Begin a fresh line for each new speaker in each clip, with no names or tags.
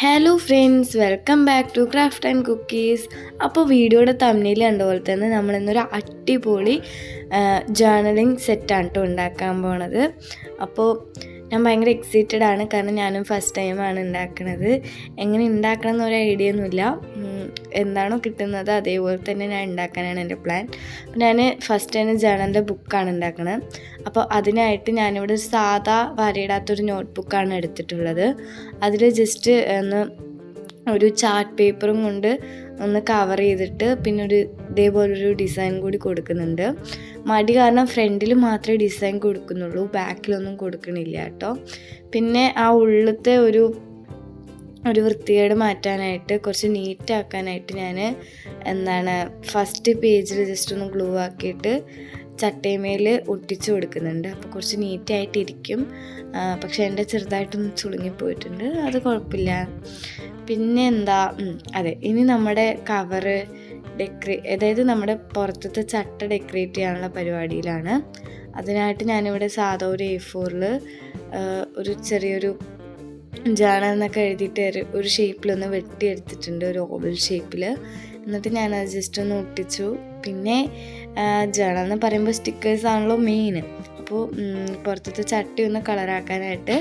Hello friends, welcome back to craft and cookies. അപ്പോൾ വീഡിയോയുടെ തമ്മിൽ കണ്ട പോലെ തന്നെ നമ്മളിന്നൊരു അടിപൊളി ജേർണലിങ് സെറ്റാണ് കേട്ടോ ഉണ്ടാക്കാൻ പോണത്. അപ്പോൾ ഞാൻ ഭയങ്കര എക്സൈറ്റഡ് ആണ്, കാരണം ഞാനും ഫസ്റ്റ് ടൈമാണ് ഉണ്ടാക്കുന്നത്. എങ്ങനെ ഉണ്ടാക്കണം എന്നൊരു ഐഡിയ ഒന്നുമില്ല. എന്താണോ കിട്ടുന്നത് അതേപോലെ തന്നെ ഞാൻ ഉണ്ടാക്കാനാണ് എൻ്റെ പ്ലാൻ. അപ്പോൾ ഞാൻ ഫസ്റ്റ് തന്നെ ജേർണലിൻ്റെ ബുക്കാണ് ഉണ്ടാക്കുന്നത്. അപ്പോൾ അതിനായിട്ട് ഞാനിവിടെ ഒരു സാധാ വരയിടാത്തൊരു നോട്ട് ബുക്കാണ് എടുത്തിട്ടുള്ളത്. അതിൽ ജസ്റ്റ് ഒരു ചാർട്ട് പേപ്പറും കൊണ്ട് ഒന്ന് കവർ ചെയ്തിട്ട് പിന്നെ ഇതേപോലൊരു ഡിസൈൻ കൂടി കൊടുക്കുന്നുണ്ട്. മടി കാരണം ഫ്രണ്ടിൽ മാത്രമേ ഡിസൈൻ കൊടുക്കുന്നുള്ളൂ, ബാക്കിലൊന്നും കൊടുക്കണില്ല കേട്ടോ. പിന്നെ ആ ഉള്ളിലത്തെ ഒരു വൃത്തികേട് മാറ്റാനായിട്ട്, കുറച്ച് നീറ്റാക്കാനായിട്ട് ഞാൻ ഫസ്റ്റ് പേജിൽ ജസ്റ്റ് ഒന്ന് ഗ്ലൂ ആക്കിയിട്ട് ചട്ടയമേൽ ഒട്ടിച്ചു കൊടുക്കുന്നുണ്ട്. അപ്പോൾ കുറച്ച് നീറ്റായിട്ടിരിക്കും. പക്ഷെ എൻ്റെ ചെറുതായിട്ടൊന്ന് ചുളുങ്ങിപ്പോയിട്ടുണ്ട്, അത് കുഴപ്പമില്ല. പിന്നെ അതെ, ഇനി നമ്മുടെ കവറ് അതായത് നമ്മുടെ പുറത്തത്തെ ചട്ട ഡെക്കറേറ്റ് ചെയ്യാനുള്ള പരിപാടിയിലാണ്. അതിനായിട്ട് ഞാനിവിടെ സാധാ ഒരു A4 ഒരു ചെറിയൊരു ജേർണൽ എന്നൊക്കെ എഴുതിയിട്ട് ഒരു ഷേപ്പിലൊന്ന് വെട്ടിയെടുത്തിട്ടുണ്ട്, ഒരു ഓവൽ ഷേപ്പിൽ. എന്നിട്ട് ഞാനത് ജസ്റ്റ് ഒന്ന് ഒട്ടിച്ചു. പിന്നെ ജേർണൽ എന്ന് പറയുമ്പോൾ സ്റ്റിക്കേഴ്സ് ആണല്ലോ മെയിൻ. അപ്പോൾ പുറത്തത്തെ ചട്ടി ഒന്ന് കളറാക്കാനായിട്ട്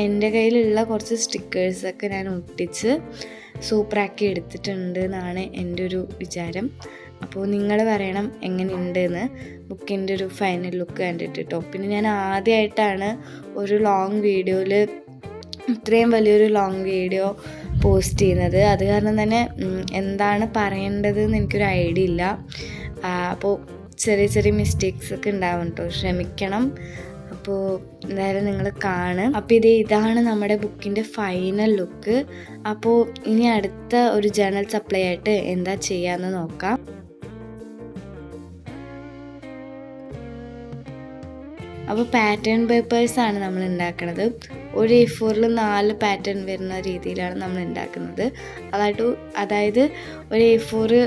എൻ്റെ കയ്യിലുള്ള കുറച്ച് സ്റ്റിക്കേഴ്സൊക്കെ ഞാൻ ഒട്ടിച്ച് സൂപ്പറാക്കി എടുത്തിട്ടുണ്ട് എന്നാണ് എൻ്റെ ഒരു വിചാരം. അപ്പോൾ നിങ്ങൾ പറയണം എങ്ങനെയുണ്ടെന്ന് ബുക്കിൻ്റെ ഒരു ഫൈനൽ ലുക്ക് കണ്ടിട്ട് കേട്ടോ. പിന്നെ ഞാൻ ആദ്യമായിട്ടാണ് ഒരു ലോങ് വീഡിയോയിൽ ഇത്രയും വലിയൊരു ലോങ് വീഡിയോ പോസ്റ്റ് ചെയ്യുന്നത്. അത് കാരണം തന്നെ എന്താണ് പറയേണ്ടതെന്ന് എനിക്കൊരു ഐഡിയ ഇല്ല. അപ്പോൾ ചെറിയ ചെറിയ മിസ്റ്റേക്സൊക്കെ ഉണ്ടാവും കേട്ടോ, ക്ഷമിക്കണം. അപ്പോൾ എന്തായാലും നിങ്ങൾ കാണും. അപ്പോൾ ഇതാണ് നമ്മുടെ ബുക്കിൻ്റെ ഫൈനൽ ലുക്ക്. അപ്പോൾ ഇനി അടുത്ത ഒരു ജേർണൽ സപ്ലൈ ആയിട്ട് എന്താ ചെയ്യാമെന്ന് നോക്കാം. അപ്പോൾ പാറ്റേൺ പേപ്പേഴ്സാണ് നമ്മൾ ഉണ്ടാക്കുന്നത്. ഒരു A4 4 പാറ്റേൺ വരുന്ന രീതിയിലാണ് നമ്മൾ ഉണ്ടാക്കുന്നത്. അതായത് ഒരു A4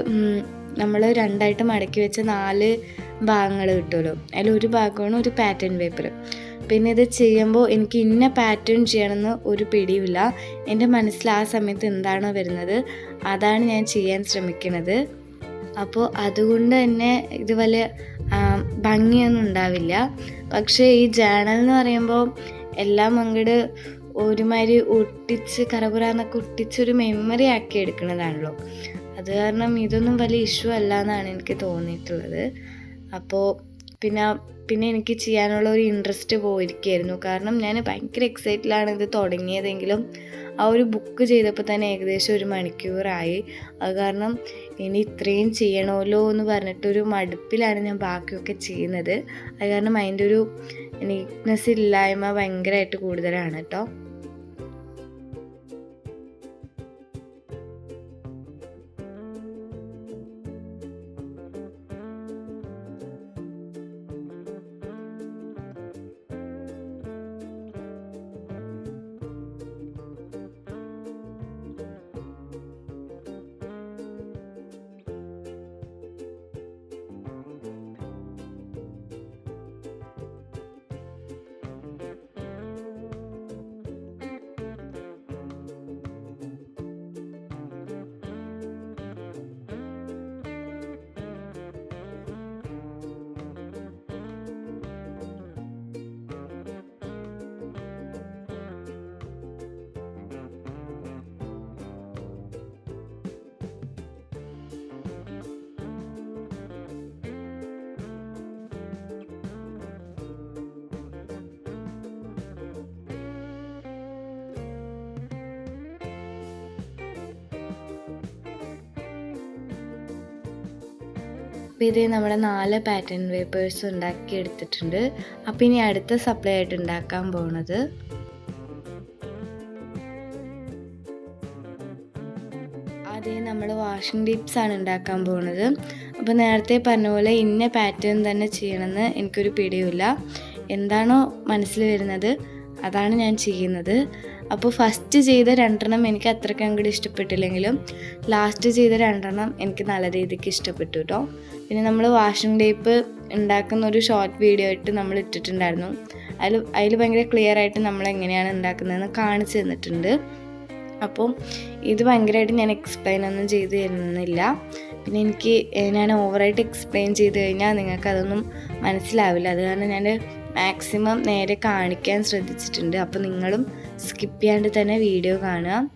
നമ്മൾ രണ്ടായിട്ട് മടക്കി വെച്ച 4 ഭാഗങ്ങൾ കിട്ടുമല്ലോ, അതിലൊരു ഭാഗമാണ് ഒരു പാറ്റേൺ പേപ്പർ. പിന്നെ ഇത് ചെയ്യുമ്പോൾ എനിക്ക് ഇന്ന പാറ്റേൺ ചെയ്യണമെന്ന് ഒരു പിടിയുമില്ല. എൻ്റെ മനസ്സിൽ ആ സമയത്ത് എന്താണോ വരുന്നത് അതാണ് ഞാൻ ചെയ്യാൻ ശ്രമിക്കുന്നത്. അപ്പോൾ അതുകൊണ്ട് തന്നെ ഇത് വലിയ ഭംഗിയൊന്നും ഉണ്ടാവില്ല. പക്ഷേ ഈ ജേർണൽ എന്ന് പറയുമ്പോൾ എല്ലാം അങ്ങോട്ട് ഒരുമാതിരി ഒട്ടിച്ച് കറപുറാന്നൊക്കെ ഒട്ടിച്ചൊരു മെമ്മറി ആക്കി എടുക്കുന്നതാണല്ലോ. അത് കാരണം ഇതൊന്നും വലിയ ഇഷ്യൂ അല്ല എന്നാണ് എനിക്ക് തോന്നിയിട്ടുള്ളത്. അപ്പോൾ പിന്നെ എനിക്ക് ചെയ്യാനുള്ള ഒരു ഇൻട്രസ്റ്റ് പോയിരിക്കുകയായിരുന്നു. കാരണം ഞാൻ ഭയങ്കര എക്സൈറ്റഡിലാണ് ഇത് തുടങ്ങിയതെങ്കിലും ആ ഒരു ബുക്ക് ചെയ്തപ്പോൾ തന്നെ ഏകദേശം 1 മണിക്കൂറായി. അത് കാരണം ഇനി ഇത്രയും ചെയ്യണമല്ലോ എന്ന് പറഞ്ഞിട്ടൊരു മടുപ്പിലാണ് ഞാൻ ബാക്കിയൊക്കെ ചെയ്യുന്നത്. അത് കാരണം അതിൻ്റെ ഒരു നീറ്റ്നെസ് ഇല്ലായ്മ ഭയങ്കരമായിട്ട് കൂടുതലാണ് കേട്ടോ. അപ്പോൾ നമ്മുടെ 4 പാറ്റേൺ പേപ്പേഴ്സ് ഉണ്ടാക്കി എടുത്തിട്ടുണ്ട്. അപ്പോൾ ഇനി അടുത്ത സപ്ലൈ ആയിട്ട് ഉണ്ടാക്കാൻ പോകുന്നത് നമ്മൾ വാഷിംഗ് ടിപ്സ് ആണ് ഉണ്ടാക്കാൻ പോകുന്നത്. അപ്പോൾ നേരത്തെ പറഞ്ഞ പോലെ ഇന്ന പാറ്റേൺ തന്നെ ചെയ്യണമെന്ന് എനിക്കൊരു പിടിയുമില്ല. എന്താണോ മനസ്സിൽ വരുന്നത് അതാണ് ഞാൻ ചെയ്യുന്നത്. അപ്പോൾ ഫസ്റ്റ് ചെയ്ത 2 എനിക്ക് അത്രയ്ക്ക് അങ്ങോട്ട് ഇഷ്ടപ്പെട്ടില്ലെങ്കിലും ലാസ്റ്റ് ചെയ്ത 2 എനിക്ക് നല്ല രീതിക്ക് ഇഷ്ടപ്പെട്ടു കേട്ടോ. പിന്നെ നമ്മൾ വാഷിംഗ് ടേപ്പ് ഉണ്ടാക്കുന്ന ഒരു ഷോർട്ട് വീഡിയോ ആയിട്ട് നമ്മൾ ഇട്ടിട്ടുണ്ടായിരുന്നു. അതിൽ ഭയങ്കര ക്ലിയർ ആയിട്ട് നമ്മൾ എങ്ങനെയാണ് ഉണ്ടാക്കുന്നതെന്ന് കാണിച്ചു തന്നിട്ടുണ്ട്. അപ്പം ഇത് ഭയങ്കരമായിട്ട് ഞാൻ എക്സ്പ്ലെയിൻ ഒന്നും ചെയ്ത് തരുന്നില്ല. പിന്നെ ഞാൻ ഓവറായിട്ട് എക്സ്പ്ലെയിൻ ചെയ്ത് കഴിഞ്ഞാൽ നിങ്ങൾക്ക് അതൊന്നും മനസ്സിലാവില്ല. അത് കാരണം ഞാൻ മാക്സിമം നേരെ കാണിക്കാൻ ശ്രദ്ധിച്ചിട്ടുണ്ട്. അപ്പോൾ നിങ്ങളും സ്കിപ്പ് ചെയ്യാണ്ട് തന്നെ വീഡിയോ കാണുക.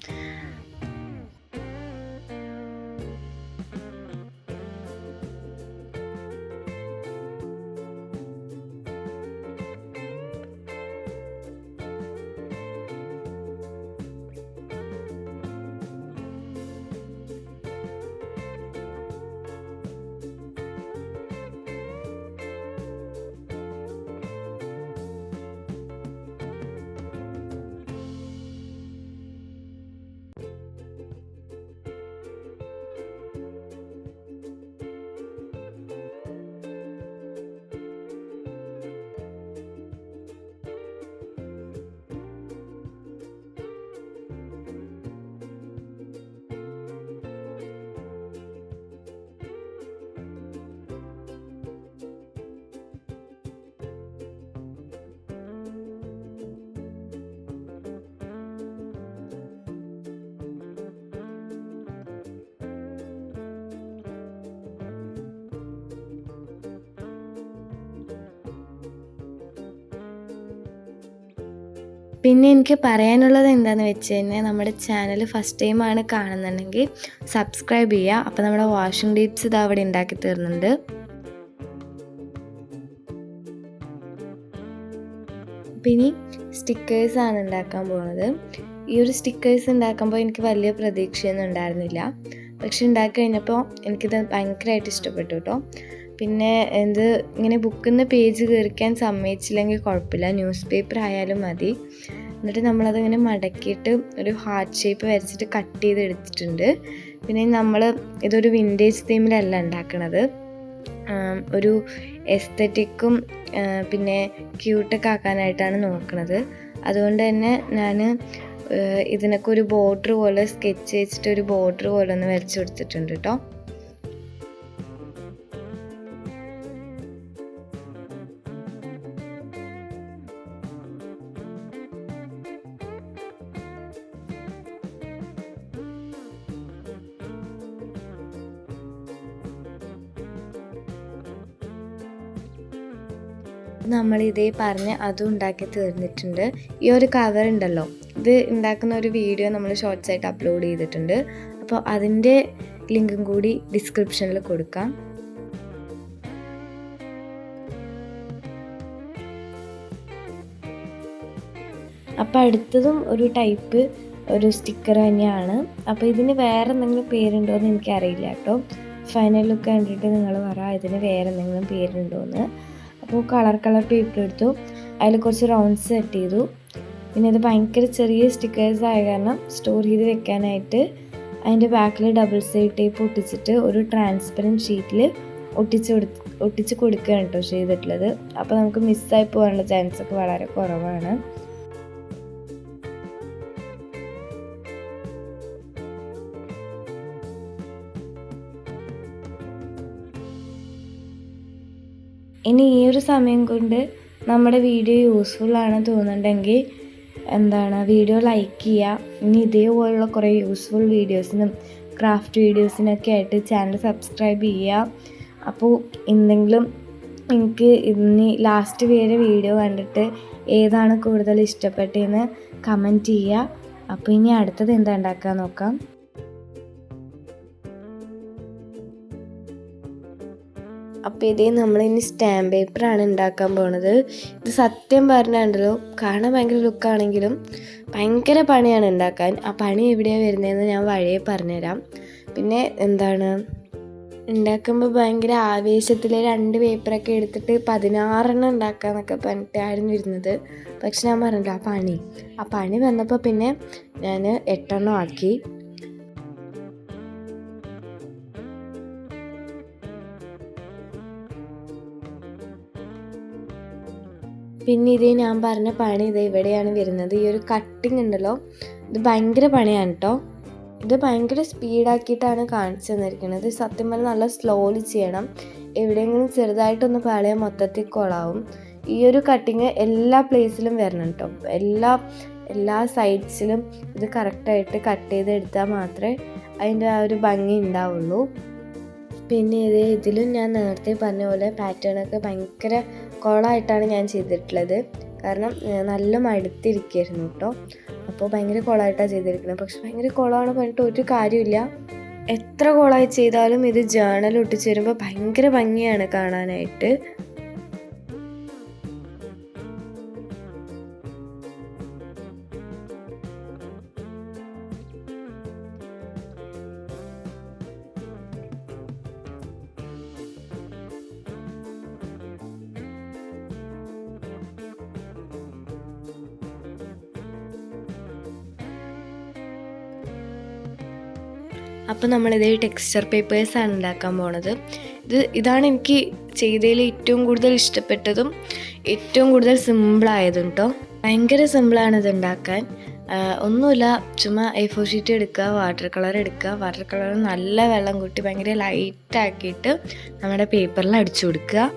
പിന്നെ എനിക്ക് പറയാനുള്ളത് എന്താണെന്ന് വെച്ച് കഴിഞ്ഞാൽ നമ്മുടെ ചാനൽ ഫസ്റ്റ് ടൈമാണ് കാണുന്നുണ്ടെങ്കിൽ സബ്സ്ക്രൈബ് ചെയ്യുക. അപ്പോൾ നമ്മുടെ വാഷിംഗ് ടിപ്സ് ഇത് അവിടെ ഉണ്ടാക്കി തരുന്നുണ്ട്. പിന്നെ സ്റ്റിക്കേഴ്സാണ് ഉണ്ടാക്കാൻ പോകുന്നത്. ഈ ഒരു സ്റ്റിക്കേഴ്സ് ഉണ്ടാക്കുമ്പോൾ എനിക്ക് വലിയ പ്രതീക്ഷയൊന്നും ഉണ്ടായിരുന്നില്ല. പക്ഷെ ഉണ്ടാക്കി കഴിഞ്ഞപ്പോൾ എനിക്കിത് ഭയങ്കരമായിട്ട് ഇഷ്ടപ്പെട്ടു കേട്ടോ. പിന്നെ ഇങ്ങനെ ബുക്കിൽ നിന്ന് പേജ് കീറിക്കാൻ സമ്മതിച്ചില്ലെങ്കിൽ കുഴപ്പമില്ല, ന്യൂസ് പേപ്പർ ആയാലും മതി. എന്നിട്ട് നമ്മളതിങ്ങനെ മടക്കിയിട്ട് ഒരു ഹാർട്ട് ഷേപ്പ് വരച്ചിട്ട് കട്ട് ചെയ്ത് എടുത്തിട്ടുണ്ട്. പിന്നെ ഇതൊരു വിൻറ്റേജ് തീമിലല്ല ഉണ്ടാക്കണത്, ഒരു എസ്തറ്റിക്കും പിന്നെ ക്യൂട്ടൊക്കെ ആക്കാനായിട്ടാണ് നോക്കുന്നത്. അതുകൊണ്ട് തന്നെ ഞാൻ ഇതിനൊക്കെ ഒരു ബോർഡർ പോലെ സ്കെച്ച് വെച്ചിട്ട് ഒരു ബോർഡർ പോലെ ഒന്ന് വരച്ച് കൊടുത്തിട്ടുണ്ട് കേട്ടോ. നമ്മളിതേ പറഞ്ഞ് അതും ഉണ്ടാക്കി തീർന്നിട്ടുണ്ട്. ഈ ഒരു കവർ ഉണ്ടല്ലോ, ഇത് ഉണ്ടാക്കുന്ന ഒരു വീഡിയോ നമ്മൾ ഷോർട്സ് ആയിട്ട് അപ്ലോഡ് ചെയ്തിട്ടുണ്ട്. അപ്പോൾ അതിൻ്റെ ലിങ്കും കൂടി ഡിസ്ക്രിപ്ഷനിൽ കൊടുക്കാം. അപ്പോൾ അടുത്തതും ഒരു ടൈപ്പ് ഒരു സ്റ്റിക്കർ തന്നെയാണ്. അപ്പോൾ ഇതിന് വേറെ എന്തെങ്കിലും പേരുണ്ടോ എന്ന് എനിക്കറിയില്ല കേട്ടോ. ഫൈനൽ ലുക്ക് കണ്ടിട്ട് നിങ്ങൾ പറ ഇതിന് വേറെ എന്തെങ്കിലും പേരുണ്ടോ എന്ന്. അപ്പോൾ കളർ പേപ്പർ എടുത്തു, അതിൽ കുറച്ച് റൗണ്ട്സ് സെറ്റ് ചെയ്തു. പിന്നെ ഇത് ഭയങ്കര ചെറിയ സ്റ്റിക്കേഴ്സ് ആയ കാരണം സ്റ്റോർ ചെയ്ത് വെക്കാനായിട്ട് അതിൻ്റെ ബാക്കിൽ ഡബിൾ സൈഡ് ടേപ്പ് ഒട്ടിച്ചിട്ട് ഒരു ട്രാൻസ്പെറൻറ്റ് ഷീറ്റിൽ ഒട്ടിച്ച് കൊടുക്കുകയാണ് കേട്ടോ ചെയ്തിട്ടുള്ളത്. അപ്പോൾ നമുക്ക് മിസ്സായി പോകാനുള്ള ചാൻസ് ഒക്കെ വളരെ കുറവാണ്. ഇനി ഈ ഒരു സമയം കൊണ്ട് നമ്മുടെ വീഡിയോ യൂസ്ഫുൾ ആണ് തോന്നുന്നുണ്ടെങ്കിൽ വീഡിയോ ലൈക്ക് ചെയ്യുക. ഇനി ഇതേപോലുള്ള കുറേ യൂസ്ഫുൾ വീഡിയോസിനും ക്രാഫ്റ്റ് വീഡിയോസിനൊക്കെ ആയിട്ട് ചാനൽ സബ്സ്ക്രൈബ് ചെയ്യുക. അപ്പോൾ എന്തെങ്കിലും എനിക്ക് ഇനി ലാസ്റ്റ് വരെ വീഡിയോ കണ്ടിട്ട് ഏതാണ് കൂടുതൽ ഇഷ്ടപ്പെട്ടതെന്ന് കമൻറ്റ് ചെയ്യുക. അപ്പോൾ ഇനി അടുത്തത് എന്താ ഉണ്ടാക്കാൻ നോക്കാം. അപ്പോൾ ഇതേ നമ്മളിനി സ്റ്റാമ്പ് പേപ്പറാണ് ഉണ്ടാക്കാൻ പോണത്. ഇത് സത്യം പറഞ്ഞാണ്ടല്ലോ കാണാൻ ഭയങ്കര ലുക്കാണെങ്കിലും ഭയങ്കര പണിയാണ് ഉണ്ടാക്കാൻ. ആ പണി എവിടെയാണ് വരുന്നതെന്ന് ഞാൻ വഴിയെ പറഞ്ഞുതരാം. പിന്നെ ഉണ്ടാക്കുമ്പോൾ ഭയങ്കര ആവേശത്തിൽ 2 പേപ്പറൊക്കെ എടുത്തിട്ട് 16 ഉണ്ടാക്കാമെന്നൊക്കെ പറഞ്ഞിട്ടായിരുന്നു ഇരുന്നത്. പക്ഷെ ഞാൻ പറഞ്ഞില്ല, ആ പണി വന്നപ്പോൾ പിന്നെ ഞാൻ 8 ആക്കി. പിന്നെ ഇതേ ഞാൻ പറഞ്ഞ പണി ഇവിടെയാണ് വരുന്നത്. ഈ ഒരു കട്ടിങ് ഉണ്ടല്ലോ, ഇത് ഭയങ്കര പണിയാണ് കേട്ടോ. ഇത് ഭയങ്കര സ്പീഡാക്കിയിട്ടാണ് കാണിച്ചു തന്നിരിക്കുന്നത്. സത്യം പറഞ്ഞാൽ നല്ല സ്ലോലി ചെയ്യണം. എവിടെയെങ്കിലും ചെറുതായിട്ടൊന്ന് പാളിയാൽ മൊത്തത്തിൽ കൊളാവും. ഈ ഒരു കട്ടിങ് എല്ലാ പ്ലേസിലും വരണം കേട്ടോ. എല്ലാ സൈഡ്സിലും ഇത് കറക്റ്റായിട്ട് കട്ട് ചെയ്തെടുത്താൽ മാത്രമേ അതിൻ്റെ ആ ഒരു ഭംഗി ഉണ്ടാവുള്ളൂ. പിന്നെ ഇതിലും ഞാൻ നേരത്തെ പറഞ്ഞ പോലെ പാറ്റേണൊക്കെ ഭയങ്കര കുളമായിട്ടാണ് ഞാൻ ചെയ്തിട്ടുള്ളത്. കാരണം നല്ല മടുത്തിരിക്കുകയായിരുന്നു കേട്ടോ. അപ്പോൾ ഭയങ്കര കുളമായിട്ടാണ് ചെയ്തിരിക്കുന്നത്. പക്ഷെ ഭയങ്കര കുളമാണ് പറഞ്ഞിട്ട് ഒരു കാര്യമില്ല. എത്ര കുളമായി ചെയ്താലും ഇത് ജേണൽ ഒട്ടിച്ച് വരുമ്പോൾ ഭയങ്കര ഭംഗിയാണ് കാണാനായിട്ട്. അപ്പോൾ നമ്മളിത് ടെക്സ്ചർ പേപ്പേഴ്സാണ് ഉണ്ടാക്കാൻ പോണത്. ഇതാണ് എനിക്ക് ചെയ്തതിൽ ഏറ്റവും കൂടുതൽ ഇഷ്ടപ്പെട്ടതും ഏറ്റവും കൂടുതൽ സിമ്പിളായതും കേട്ടോ. ഭയങ്കര സിമ്പിളാണ് ഇത് ഉണ്ടാക്കാൻ. ഒന്നുമില്ല, ചുമ്മാ A4 ഷീറ്റ് എടുക്കുക, വാട്ടർ കളർ എടുക്കുക, വാട്ടർ കളർ നല്ല വെള്ളം കൂട്ടി ഭയങ്കര ലൈറ്റാക്കിയിട്ട് നമ്മുടെ പേപ്പറിൽ അടിച്ചു കൊടുക്കുക.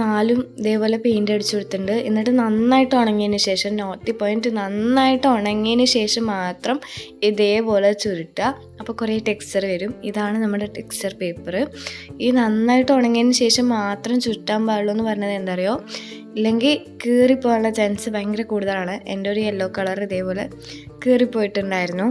നാലും ഇതേപോലെ പെയിൻ്റ് അടിച്ചു കൊടുത്തിട്ടുണ്ട്. എന്നിട്ട് നന്നായിട്ട് ഉണങ്ങിയതിന് ശേഷം, നോട്ടി പോയിൻറ്റ്, നന്നായിട്ട് ഉണങ്ങിയതിന് ശേഷം മാത്രം ഇതേപോലെ ചുരുട്ടുക. അപ്പോൾ കുറേ ടെക്സ്ചർ വരും. ഇതാണ് നമ്മുടെ ടെക്സ്ചർ പേപ്പർ. ഈ നന്നായിട്ട് ഉണങ്ങിയതിന് ശേഷം മാത്രം ചുരുട്ടാൻ പാടുള്ളൂ എന്ന് പറഞ്ഞത് എന്താ അറിയോ? ഇല്ലെങ്കിൽ കീറിപ്പോകാനുള്ള ചാൻസ് ഭയങ്കര കൂടുതലാണ്. എൻ്റെ ഒരു യെല്ലോ കളർ ഇതേപോലെ കീറിപ്പോയിട്ടുണ്ടായിരുന്നു.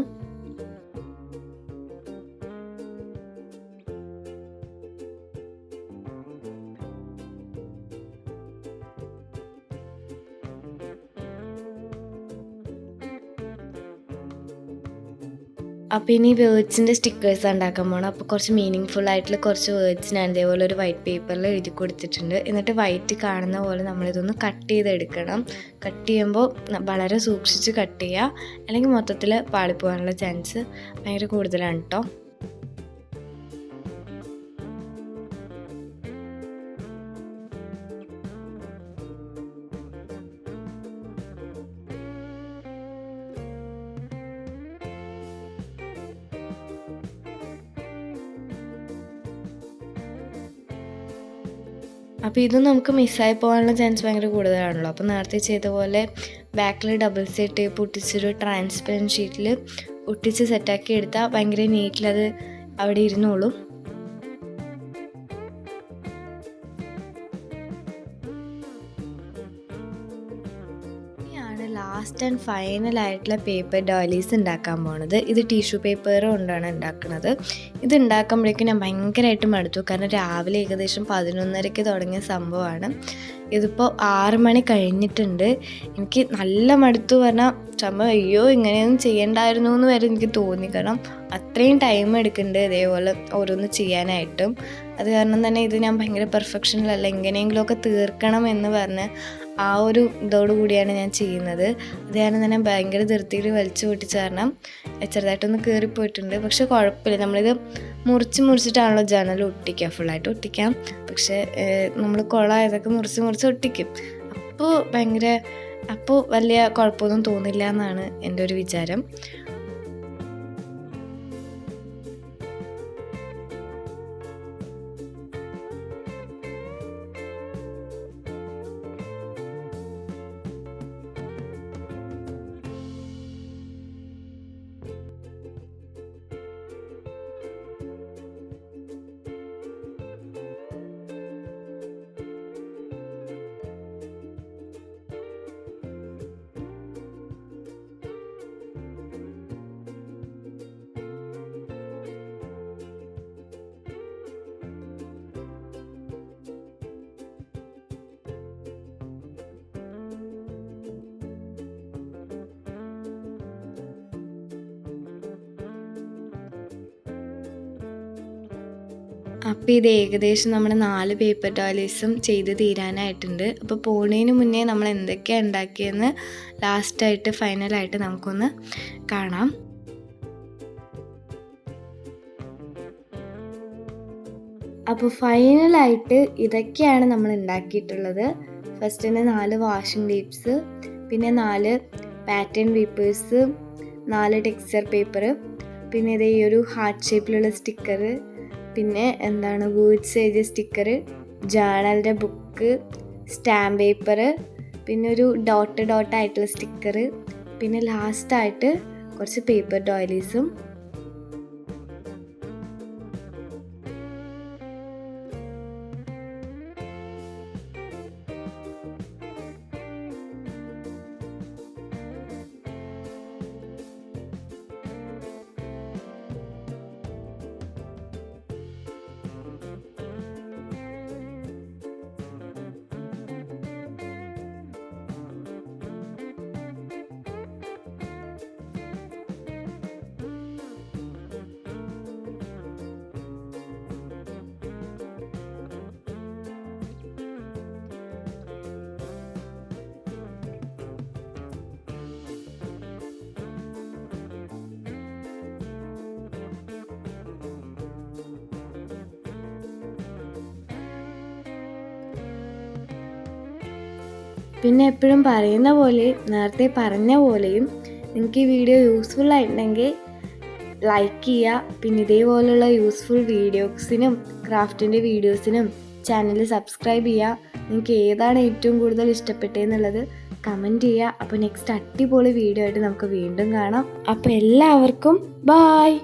അപ്പോൾ ഇനി വേർഡ്സിൻ്റെ സ്റ്റിക്കേഴ്സ് ഉണ്ടാക്കാൻ പോകണം. അപ്പോൾ കുറച്ച് മീനിങ് ഫുൾ ആയിട്ടുള്ള കുറച്ച് വേർഡ്സ് ഞാൻ ഇതേപോലെ ഒരു വൈറ്റ് പേപ്പറിൽ എഴുതി കൊടുത്തിട്ടുണ്ട്. എന്നിട്ട് വൈറ്റ് കാണുന്ന പോലെ നമ്മളിതൊന്ന് കട്ട് ചെയ്തെടുക്കണം. കട്ട് ചെയ്യുമ്പോൾ വളരെ സൂക്ഷിച്ച് കട്ട് ചെയ്യുക, അല്ലെങ്കിൽ മൊത്തത്തിൽ പാളിപ്പോകാനുള്ള ചാൻസ് ഭയങ്കര കൂടുതലാണ് കേട്ടോ. അപ്പോൾ ഇത് നമുക്ക് മിസ്സായി പോകാനുള്ള ചാൻസ് ഭയങ്കര കൂടുതലാണല്ലോ. അപ്പോൾ നേരത്തെ ചെയ്ത പോലെ ബാക്കിൽ ഡബിൾ സൈഡ് ടേപ്പ് ഒട്ടിച്ചൊരു ട്രാൻസ്പെറൻറ്റ് ഷീറ്റിൽ ഒട്ടിച്ച് സെറ്റാക്കി എടുത്താൽ ഭയങ്കര നീറ്റിലത് അവിടെ ഇരുന്നോളും. ലാസ്റ്റ് ആൻഡ് ഫൈനലായിട്ടുള്ള പേപ്പർ ഡോലീസ് ഉണ്ടാക്കാൻ പോണത്. ഇത് ടിഷ്യൂ പേപ്പർ കൊണ്ടാണ് ഉണ്ടാക്കുന്നത്. ഇത് ഉണ്ടാക്കുമ്പോഴേക്കും ഞാൻ ഭയങ്കരമായിട്ട് മടുത്തു. കാരണം രാവിലെ ഏകദേശം 11:30 തുടങ്ങിയ സംഭവമാണ്. ഇതിപ്പോൾ 6 മണി കഴിഞ്ഞിട്ടുണ്ട്. എനിക്ക് നല്ല മടുത്തു പറഞ്ഞാൽ സംഭവം അയ്യോ ഇങ്ങനെയൊന്നും ചെയ്യണ്ടായിരുന്നു എന്ന് വരെ എനിക്ക് തോന്നി. കാരണം അത്രയും ടൈം എടുക്കുന്നുണ്ട് ഇതേപോലെ ഓരോന്ന് ചെയ്യാനായിട്ടും. അത് കാരണം തന്നെ ഇത് ഞാൻ ഭയങ്കര പെർഫെക്ഷനിലല്ല, എങ്ങനെയെങ്കിലുമൊക്കെ തീർക്കണം എന്ന് പറഞ്ഞ് ആ ഒരു ഇതോടു കൂടിയാണ് ഞാൻ ചെയ്യുന്നത്. അത് കാരണം തന്നെ ഭയങ്കര ധൃതിയിൽ വലിച്ചു പൊട്ടിച്ച കാരണം ചെറുതായിട്ടൊന്ന് കയറിപ്പോയിട്ടുണ്ട്. പക്ഷെ കുഴപ്പമില്ല, നമ്മളിത് മുറിച്ചിട്ടാണല്ലോ ജനൽ ഒട്ടിക്കുക, ഫുള്ളായിട്ട് ഒട്ടിക്കാം. പക്ഷേ നമ്മൾ കുളമായതൊക്കെ മുറിച്ച് ഒട്ടിക്കും. അപ്പോൾ വലിയ കുഴപ്പമൊന്നും തോന്നില്ല എന്നാണ് എൻ്റെ ഒരു വിചാരം. അപ്പോൾ ഇത് ഏകദേശം നമ്മുടെ 4 പേപ്പർ ടോയ്ലറ്റ്സും ചെയ്ത് തീരാനായിട്ടുണ്ട്. അപ്പോൾ പോണതിന് മുന്നേ നമ്മൾ എന്തൊക്കെയാണ് ഉണ്ടാക്കിയെന്ന് ലാസ്റ്റായിട്ട് ഫൈനലായിട്ട് നമുക്കൊന്ന് കാണാം. അപ്പോൾ ഫൈനലായിട്ട് ഇതൊക്കെയാണ് നമ്മൾ ഉണ്ടാക്കിയിട്ടുള്ളത്. ഫസ്റ്റിന് 4 വാഷിംഗ് ടേപ്സ്, പിന്നെ 4 പാറ്റേൺ പേപ്പേഴ്സ്, 4 ടെക്സ്ചർ പേപ്പർ, പിന്നെ ഇത് ഈ ഒരു ഹാർട്ട് ഷേപ്പിലുള്ള സ്റ്റിക്കർ, പിന്നെ വേർഡ്സ് എഴുതിയ സ്റ്റിക്കർ, ജേണലിൻ്റെ ബുക്ക്, സ്റ്റാമ്പ് പേപ്പർ, പിന്നെ ഒരു ഡോട്ട് ആയിട്ടുള്ള സ്റ്റിക്കർ, പിന്നെ ലാസ്റ്റായിട്ട് കുറച്ച് പേപ്പർ ഡോയിലീസും. പിന്നെ എപ്പോഴും പറയുന്ന പോലെ, നേരത്തെ പറഞ്ഞ പോലെയും നിങ്ങൾക്ക് ഈ വീഡിയോ യൂസ്ഫുൾ ആയിട്ടുണ്ടെങ്കിൽ ലൈക്ക് ചെയ്യുക. പിന്നെ ഇതേപോലുള്ള യൂസ്ഫുൾ വീഡിയോസിനും ക്രാഫ്റ്റിൻ്റെ വീഡിയോസിനും ചാനൽ സബ്സ്ക്രൈബ് ചെയ്യുക. നിങ്ങൾക്ക് ഏതാണ് ഏറ്റവും കൂടുതൽ ഇഷ്ടപ്പെട്ടതെന്നുള്ളത് കമൻറ്റ് ചെയ്യുക. അപ്പോൾ നെക്സ്റ്റ് അടിപൊളി വീഡിയോ ആയിട്ട് നമുക്ക് വീണ്ടും കാണാം. അപ്പോൾ എല്ലാവർക്കും ബായ്.